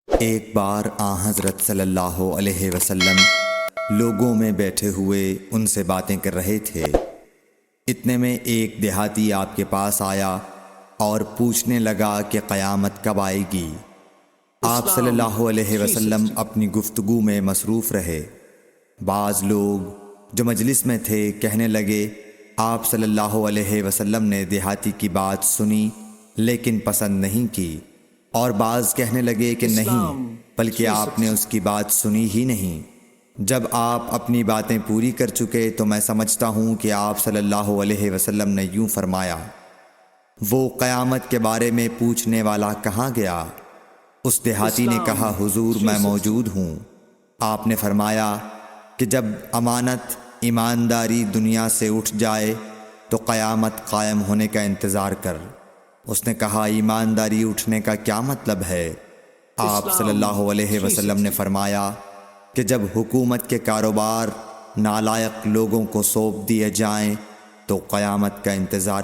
ایک بار حضرت صلی اللہ علیہ وسلم لوگوں میں بیٹھے ہوئے ان سے باتیں کر رہے تھے۔ اتنے میں ایک دیہاتی آپ کے پاس آیا اور پوچھنے لگا کہ قیامت کب آئے گی۔ آپ صلی اللہ علیہ وسلم اپنی گفتگو میں مصروف رہے۔ بعض لوگ جو مجلس میں تھے کہنے لگے، آپ صلی اللہ علیہ وسلم نے دیہاتی کی بات سنی لیکن پسند نہیں کی، اور بعض کہنے لگے کہ نہیں بلکہ آپ نے اس کی بات سنی ہی نہیں۔ جب آپ اپنی باتیں پوری کر چکے تو میں سمجھتا ہوں کہ آپ صلی اللہ علیہ وسلم نے یوں فرمایا، وہ قیامت کے بارے میں پوچھنے والا کہاں گیا؟ اس دیہاتی نے کہا، حضور میں موجود ہوں۔ آپ نے فرمایا کہ جب امانت ایمانداری دنیا سے اٹھ جائے تو قیامت قائم ہونے کا انتظار کر۔ اس نے کہا، ایمانداری اٹھنے کا کیا مطلب ہے؟ آپ صلی اللہ علیہ وسلم نے فرمایا کہ جب حکومت کے کاروبار نالائق لوگوں کو سونپ دیے جائیں تو قیامت کا انتظار